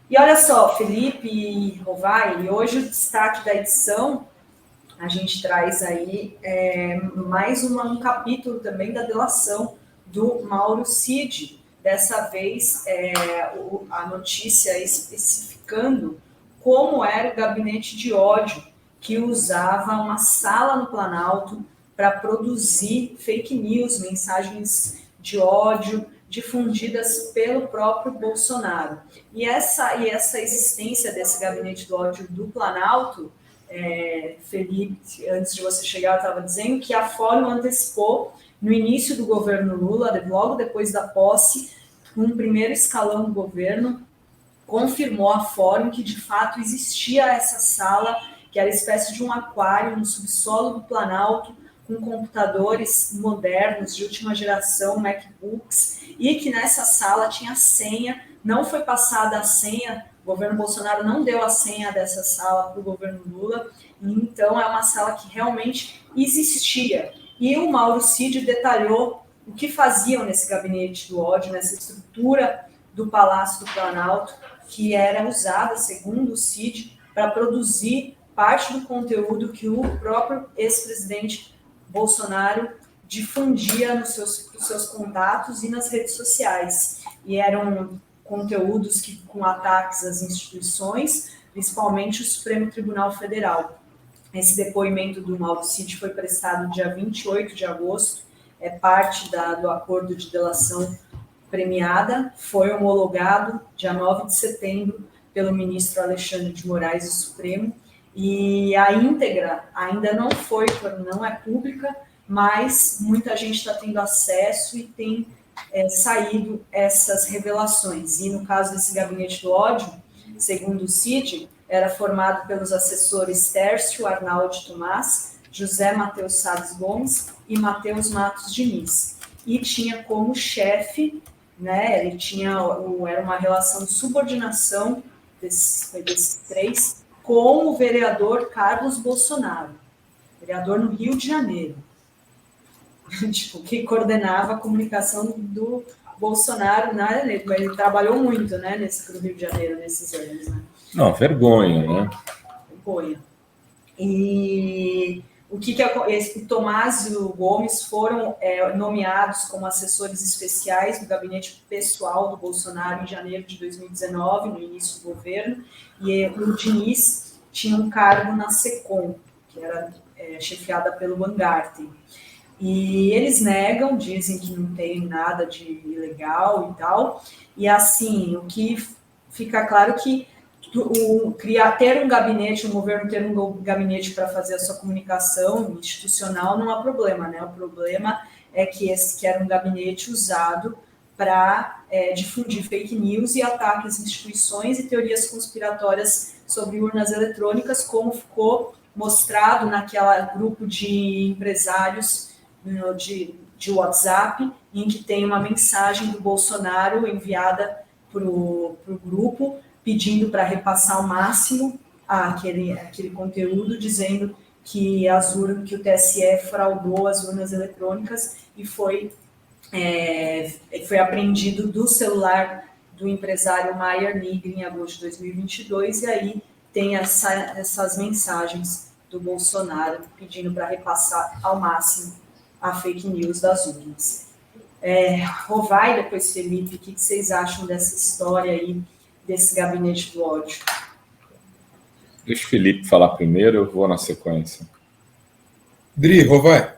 E olha só, Felipe e Rovai, hoje o destaque da edição, a gente traz aí mais um capítulo também da delação do Mauro Cid. Dessa vez, a notícia especificando como era o gabinete de ódio que usava uma sala no Planalto para produzir fake news, mensagens de ódio difundidas pelo próprio Bolsonaro. E essa existência desse gabinete do ódio do Planalto, Felipe, antes de você chegar, eu estava dizendo que a Fórum antecipou no início do governo Lula, logo depois da posse, um primeiro escalão do governo confirmou a Fórum que de fato existia essa sala, que era espécie de um aquário no subsolo do Planalto, com computadores modernos de última geração, MacBooks, e que nessa sala tinha senha, não foi passada a senha, o governo Bolsonaro não deu a senha dessa sala para o governo Lula, então é uma sala que realmente existia. E o Mauro Cid detalhou o que faziam nesse gabinete do ódio, nessa estrutura do Palácio do Planalto, que era usada, segundo o Cid, para produzir parte do conteúdo que o próprio ex-presidente Bolsonaro difundia nos seus contatos e nas redes sociais. E eram conteúdos com ataques às instituições, principalmente o Supremo Tribunal Federal. Esse depoimento do Mauro Cid foi prestado dia 28 de agosto, é parte do acordo de delação premiada, foi homologado dia 9 de setembro pelo ministro Alexandre de Moraes do Supremo, e a íntegra ainda não é pública, mas muita gente está tendo acesso e tem saído essas revelações. E no caso desse gabinete do ódio, segundo o Cid, era formado pelos assessores Tércio Arnaldo Tomás, José Matheus Salles Gomes e Matheus Matos Diniz. E tinha como chefe, ele era uma relação de subordinação desses três, com o vereador Carlos Bolsonaro, vereador no Rio de Janeiro, que coordenava a comunicação do Bolsonaro, ele trabalhou muito, no Rio de Janeiro nesses anos. Não, vergonha, né? Vergonha. E o Tomás e o Gomes foram nomeados como assessores especiais do gabinete pessoal do Bolsonaro em janeiro de 2019, no início do governo, e o Diniz tinha um cargo na SECOM, que era chefiada pelo Van Garten. E eles negam, dizem que não tem nada de ilegal e tal, e assim, o que fica claro que ter um gabinete, o governo ter um gabinete para fazer a sua comunicação institucional não há problema, O problema é que esse era um gabinete usado para difundir fake news e ataques às instituições e teorias conspiratórias sobre urnas eletrônicas, como ficou mostrado naquela grupo de empresários de WhatsApp, em que tem uma mensagem do Bolsonaro enviada para o grupo, pedindo para repassar ao máximo aquele conteúdo, dizendo que o TSE fraudou as urnas eletrônicas e foi apreendido do celular do empresário Maier Nigri em agosto de 2022, e aí tem essas mensagens do Bolsonaro pedindo para repassar ao máximo a fake news das urnas. Rovai, depois Felipe, o que vocês acham dessa história aí, desse gabinete do ódio? Deixa o Felipe falar primeiro, eu vou na sequência. Dri, Rovai.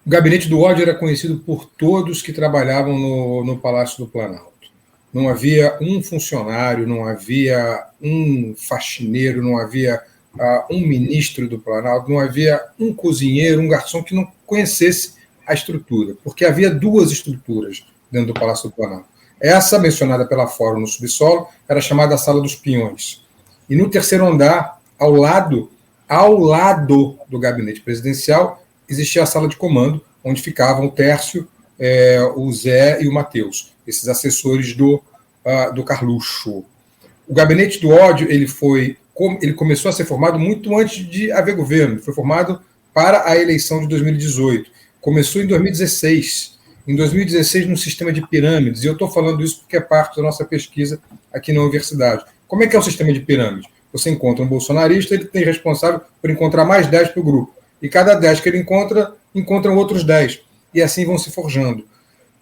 O gabinete do ódio era conhecido por todos que trabalhavam no Palácio do Planalto. Não havia um funcionário, não havia um faxineiro, não havia um ministro do Planalto, não havia um cozinheiro, um garçom que não conhecesse a estrutura, porque havia duas estruturas dentro do Palácio do Planalto. Essa, mencionada pela Fórum no subsolo, era chamada Sala dos Peões. E no terceiro andar, ao lado do gabinete presidencial, existia a sala de comando, onde ficavam o Tércio, o Zé e o Matheus, esses assessores do Carluxo. O gabinete do ódio ele começou a ser formado muito antes de haver governo, foi formado para a eleição de 2018. Começou em 2016, em 2016 num sistema de pirâmides, e eu estou falando isso porque é parte da nossa pesquisa aqui na universidade. Como é que é o sistema de pirâmide? Você encontra um bolsonarista, ele tem responsável por encontrar mais 10 para o grupo. E cada 10 que ele encontram outros 10. E assim vão se forjando.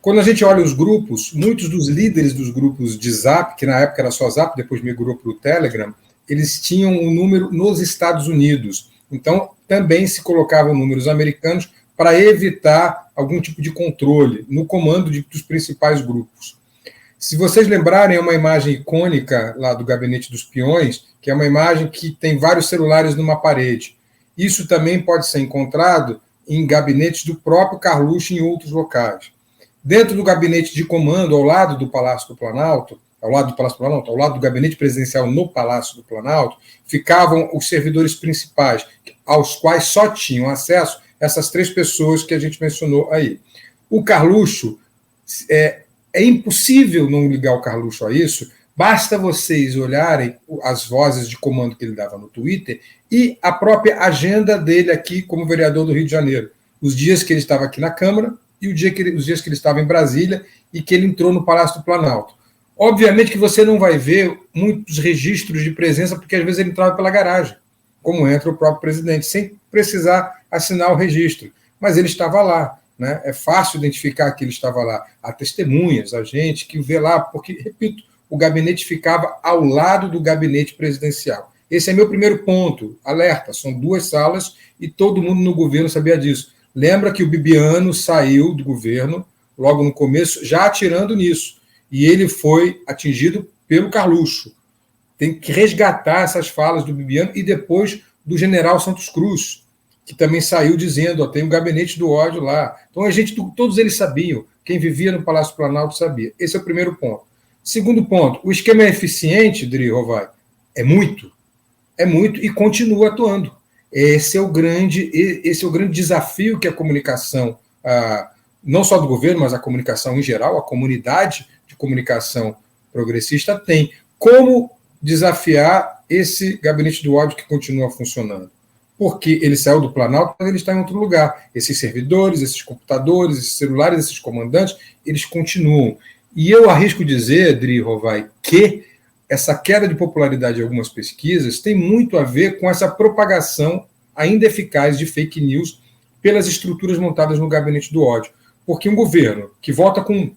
Quando a gente olha os grupos, muitos dos líderes dos grupos de Zap, que na época era só Zap, depois migrou para o Telegram, eles tinham um número nos Estados Unidos. Então, também se colocavam números americanos para evitar algum tipo de controle no comando dos principais grupos. Se vocês lembrarem, é uma imagem icônica lá do Gabinete dos Peões, que é uma imagem que tem vários celulares numa parede. Isso também pode ser encontrado em gabinetes do próprio Carluxo em outros locais. Dentro do gabinete de comando, ao lado do Palácio do Planalto, ao lado do gabinete presidencial no Palácio do Planalto, ficavam os servidores principais, aos quais só tinham acesso essas 3 pessoas que a gente mencionou aí. O Carluxo, é impossível não ligar o Carluxo a isso, basta vocês olharem as vozes de comando que ele dava no Twitter e a própria agenda dele aqui como vereador do Rio de Janeiro. Os dias que ele estava aqui na Câmara e os dias que ele estava em Brasília e que ele entrou no Palácio do Planalto. Obviamente que você não vai ver muitos registros de presença, porque às vezes ele entrava pela garagem, como entra o próprio presidente, sem precisar assinar o registro. Mas ele estava lá, né? É fácil identificar que ele estava lá. Há testemunhas, há gente que vê lá, porque, repito, o gabinete ficava ao lado do gabinete presidencial. Esse é meu primeiro ponto. Alerta, são 2 salas e todo mundo no governo sabia disso. Lembra que o Bibiano saiu do governo, logo no começo, já atirando nisso. E ele foi atingido pelo Carluxo. Tem que resgatar essas falas do Bibiano e depois do general Santos Cruz, que também saiu dizendo, tem um gabinete do ódio lá. Então, todos eles sabiam. Quem vivia no Palácio Planalto sabia. Esse é o primeiro ponto. Segundo ponto, o esquema é eficiente, Dri Rovai? É muito e continua atuando. Esse é o grande desafio que a comunicação, não só do governo, mas a comunicação em geral, a comunidade de comunicação progressista tem. Como desafiar esse gabinete do ódio que continua funcionando? Porque ele saiu do Planalto, mas ele está em outro lugar. Esses servidores, esses computadores, esses celulares, esses comandantes, eles continuam. E eu arrisco dizer, Dri Rovai, que essa queda de popularidade de algumas pesquisas tem muito a ver com essa propagação ainda eficaz de fake news pelas estruturas montadas no gabinete do ódio. Porque um governo que volta com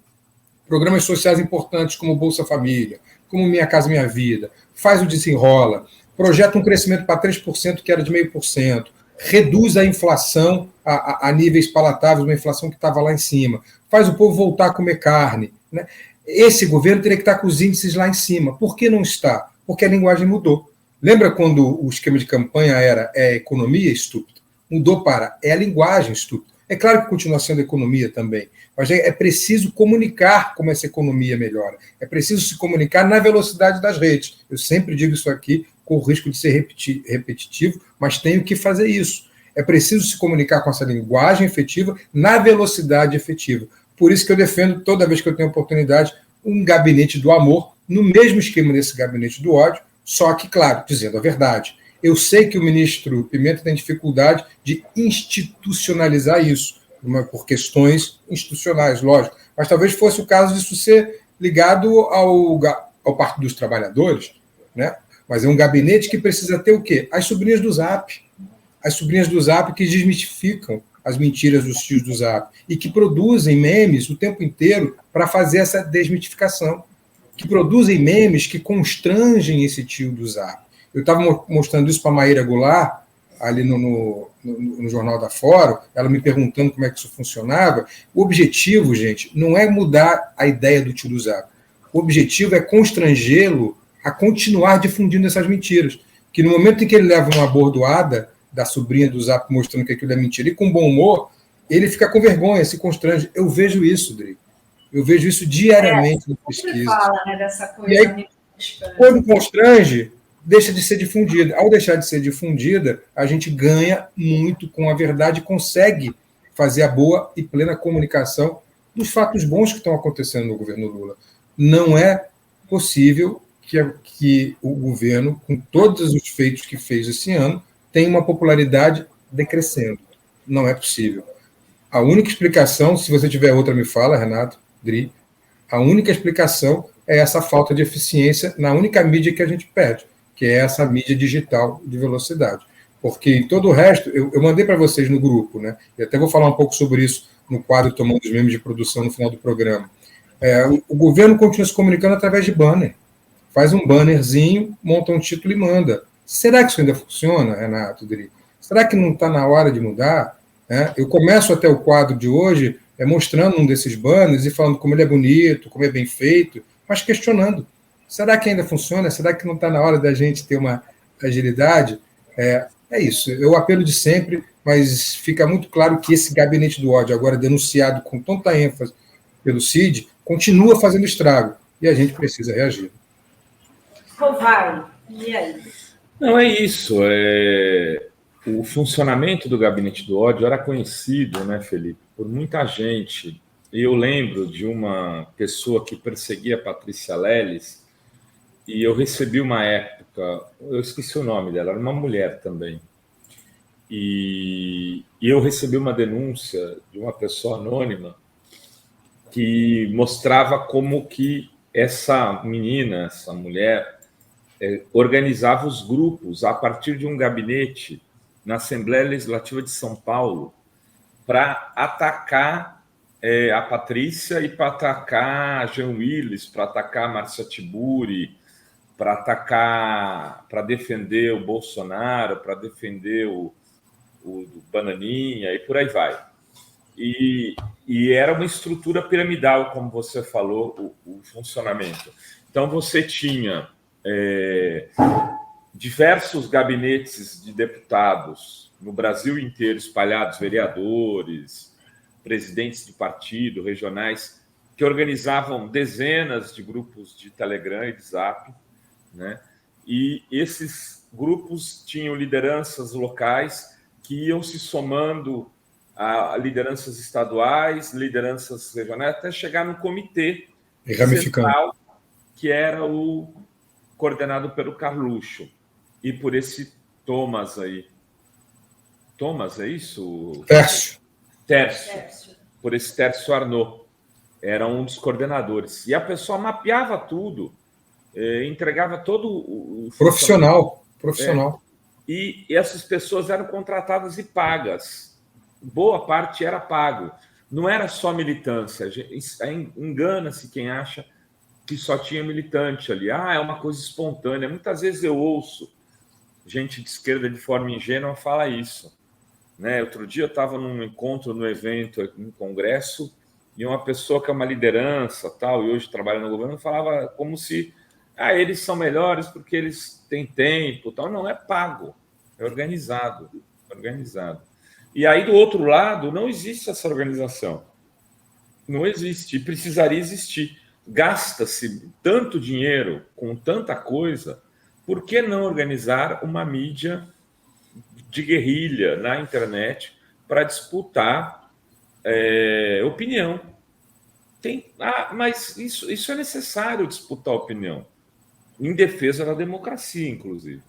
programas sociais importantes como Bolsa Família, como Minha Casa Minha Vida, faz o desenrola, projeta um crescimento para 3%, que era de 0,5%, reduz a inflação a níveis palatáveis, uma inflação que estava lá em cima, faz o povo voltar a comer carne, né? Esse governo teria que estar com os índices lá em cima. Por que não está? Porque a linguagem mudou. Lembra quando o esquema de campanha era economia estúpida? Mudou para a linguagem estúpida. É claro que continua sendo economia também, mas é preciso comunicar como essa economia melhora. É preciso se comunicar na velocidade das redes. Eu sempre digo isso aqui com o risco de ser repetitivo, mas tenho que fazer isso. É preciso se comunicar com essa linguagem efetiva na velocidade efetiva. Por isso que eu defendo, toda vez que eu tenho oportunidade, um gabinete do amor, no mesmo esquema desse gabinete do ódio, só que, claro, dizendo a verdade. Eu sei que o ministro Pimenta tem dificuldade de institucionalizar isso, por questões institucionais, lógico. Mas talvez fosse o caso disso ser ligado ao Partido dos Trabalhadores, né? Mas é um gabinete que precisa ter o quê? As sobrinhas do Zap. As sobrinhas do Zap que desmistificam as mentiras dos tios do Zap e que produzem memes o tempo inteiro para fazer essa desmitificação. Que produzem memes que constrangem esse tio do Zap. Eu estava mostrando isso para a Maíra Goulart, ali no Jornal da Fórum, ela me perguntando como é que isso funcionava. O objetivo, gente, não é mudar a ideia do tio do Zap. O objetivo é constrangê-lo a continuar difundindo essas mentiras. Que no momento em que ele leva uma bordoada da sobrinha do Zap mostrando que aquilo é mentira, e com bom humor, ele fica com vergonha, se constrange. Eu vejo isso, Dri. Eu vejo isso diariamente na pesquisa. Fala, né, dessa coisa. E aí, quando constrange, deixa de ser difundida. Ao deixar de ser difundida, a gente ganha muito com a verdade e consegue fazer a boa e plena comunicação dos fatos bons que estão acontecendo no governo Lula. Não é possível que o governo, com todos os feitos que fez esse ano, tenha uma popularidade decrescendo. Não é possível. A única explicação, se você tiver outra, me fala, Renato, Dri, a única explicação é essa falta de eficiência na única mídia que a gente perde, que é essa mídia digital de velocidade. Porque em todo o resto, eu mandei para vocês no grupo, né? E até vou falar um pouco sobre isso no quadro Tomando os Memes de Produção no final do programa. O governo continua se comunicando através de banner. Faz um bannerzinho, monta um título e manda. Será que isso ainda funciona, Renato, Dri? Será que não está na hora de mudar? Eu começo até o quadro de hoje mostrando um desses banners e falando como ele é bonito, como é bem feito, mas questionando. Será que ainda funciona? Será que não está na hora da gente ter uma agilidade? É isso, é o apelo de sempre, mas fica muito claro que esse gabinete do ódio, agora denunciado com tanta ênfase pelo Cid, continua fazendo estrago, e a gente precisa reagir. Rovai, e aí? Não, é isso. O funcionamento do gabinete do ódio era conhecido, né, Felipe, por muita gente. E eu lembro de uma pessoa que perseguia a Patrícia Leles, e eu recebi uma época, eu esqueci o nome dela, era uma mulher também. E eu recebi uma denúncia de uma pessoa anônima que mostrava como que essa menina, essa mulher, organizava os grupos a partir de um gabinete na Assembleia Legislativa de São Paulo para atacar a Patrícia e para atacar a Jean Willis, para atacar a Márcia Tiburi, para atacar, para defender o Bolsonaro, para defender o Bananinha e por aí vai. E era uma estrutura piramidal, como você falou, o funcionamento. Então, você tinha diversos gabinetes de deputados no Brasil inteiro, espalhados, vereadores, presidentes de partido, regionais, que organizavam dezenas de grupos de Telegram e de Zap, né? E esses grupos tinham lideranças locais que iam se somando a lideranças estaduais, lideranças regionais, até chegar no comitê central, que era o coordenado pelo Carluxo e por esse Thomas aí. Thomas, é isso? Tércio. Por esse Tércio Arnaud. Era um dos coordenadores. E a pessoa mapeava tudo, entregava todo o... Profissional. E essas pessoas eram contratadas e pagas. Boa parte era pago. Não era só militância. Engana-se quem acha que só tinha militante ali. É uma coisa espontânea. Muitas vezes eu ouço gente de esquerda de forma ingênua falar isso, né? Outro dia eu estava num encontro, num evento, num congresso, e uma pessoa que é uma liderança, tal, e hoje trabalha no governo, falava como se eles são melhores porque eles têm tempo, tal. Não, é pago, é organizado. E aí, do outro lado, não existe essa organização. Não existe, e precisaria existir. Gasta-se tanto dinheiro com tanta coisa, por que não organizar uma mídia de guerrilha na internet para disputar opinião? Mas isso é necessário, disputar opinião, em defesa da democracia, inclusive.